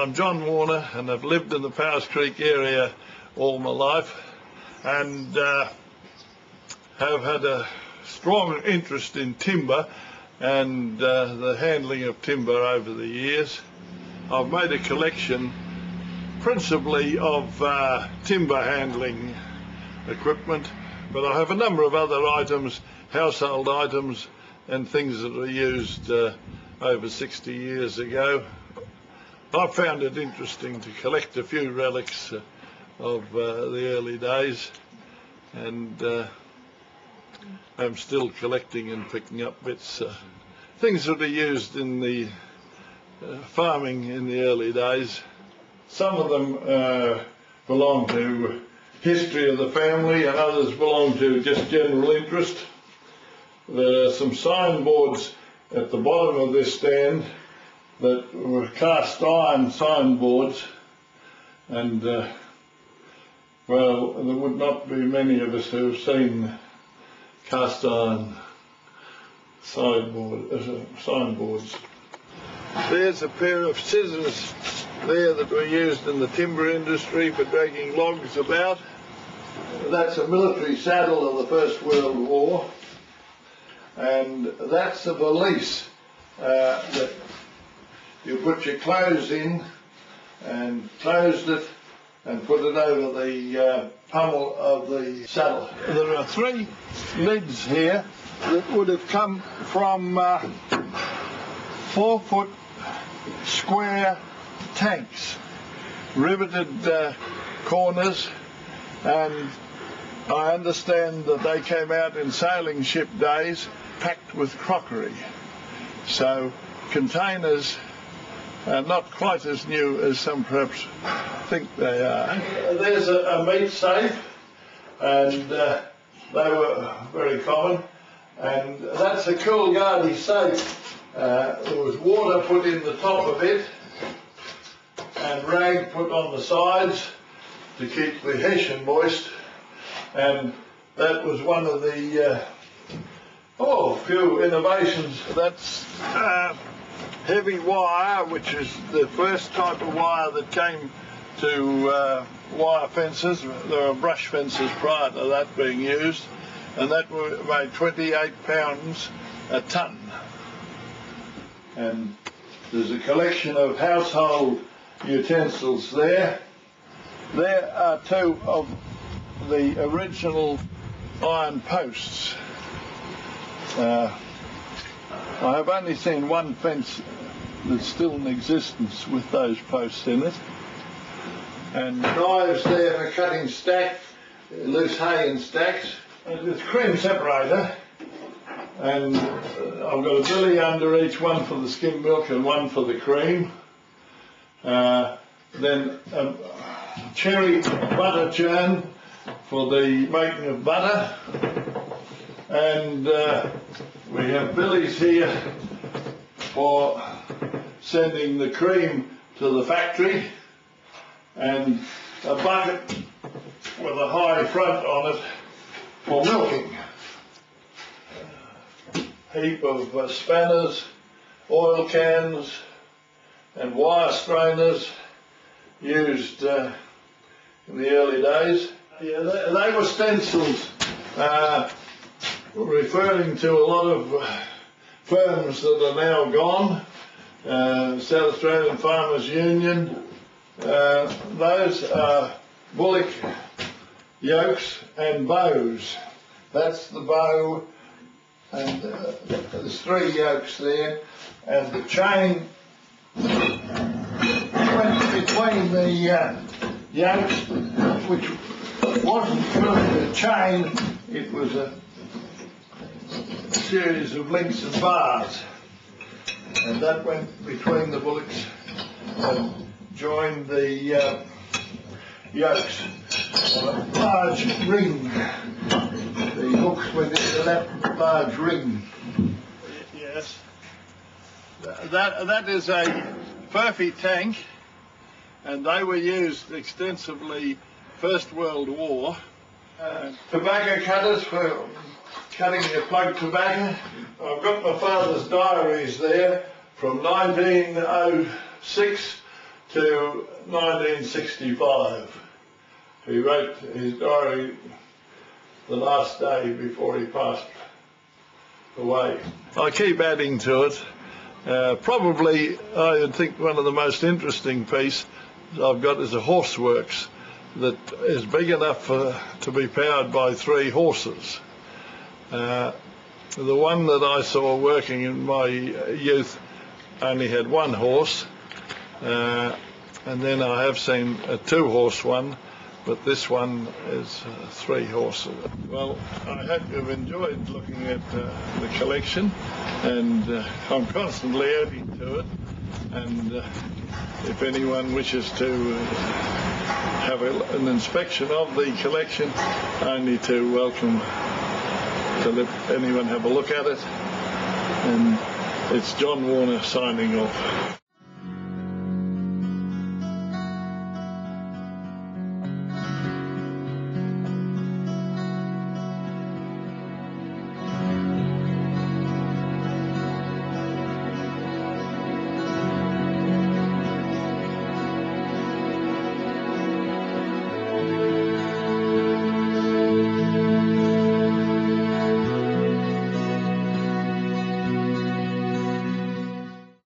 I'm John Warner, and I've lived in the Powers Creek area all my life, and have had a strong interest in timber and the handling of timber over the years. I've made a collection principally of timber handling equipment, but I have a number of other items, household items and things that were used over 60 years ago. I found it interesting to collect a few relics of the early days, and I'm still collecting and picking up bits, things that are used in the farming in the early days. Some of them belong to history of the family, and others belong to just general interest. There are some signboards at the bottom of this stand that were cast iron signboards, and well, there would not be many of us who have seen cast iron signboards. There's a pair of scissors there that were used in the timber industry for dragging logs about. That's a military saddle of the First World War, and that's a valise that you put your clothes in and closed it and put it over the pommel of the saddle. There are 3 lids here that would have come from 4-foot square tanks, riveted corners, and I understand that they came out in sailing ship days packed with crockery. So containers are not quite as new as some perhaps think they are. There's a meat safe, and they were very common, and that's a Coolgardie safe. There was water put in the top of it and rag put on the sides to keep the hessian moist, and that was one of the few innovations. That's heavy wire, which is the first type of wire that came to wire fences. There were brush fences prior to that being used, and that weighed 28 pounds a tonne. And there's a collection of household utensils there. There are 2 of the original iron posts. I have only seen one fence that's still in existence with those posts in it. And knives there for cutting loose hay in stacks. And this cream separator, and I've got a billy under each one for the skim milk and one for the cream. Then a cherry butter churn for the making of butter, and we have billies here for sending the cream to the factory, and a bucket with a high front on it for milking. Heap of spanners, oil cans and wire strainers used in the early days. Yeah, they were stencils referring to a lot of firms that are now gone. South Australian Farmers Union. Those are bullock yokes and bows. That's the bow, and there's 3 yokes there, and the chain went between the yokes, which wasn't really a chain, it was a series of links and bars, and that went between the bullocks and joined the yokes on a large ring. The hooks went into that large ring. Yes. That is a Furphy tank, and they were used extensively First World War. Tobacco cutters for cutting your plug tobacco. I've got my father's diaries there from 1906 to 1965. He wrote his diary the last day before he passed away. I keep adding to it. Probably, I think one of the most interesting pieces I've got is a horse works that is big enough to be powered by 3 horses. The one that I saw working in my youth only had 1 horse, and then I have seen a 2-horse one, but this one is 3 horses. Well, I hope you've enjoyed looking at the collection, and I'm constantly adding to it, and if anyone wishes to have an inspection of the collection, only to welcome to let anyone have a look at it. And it's John Warner signing off.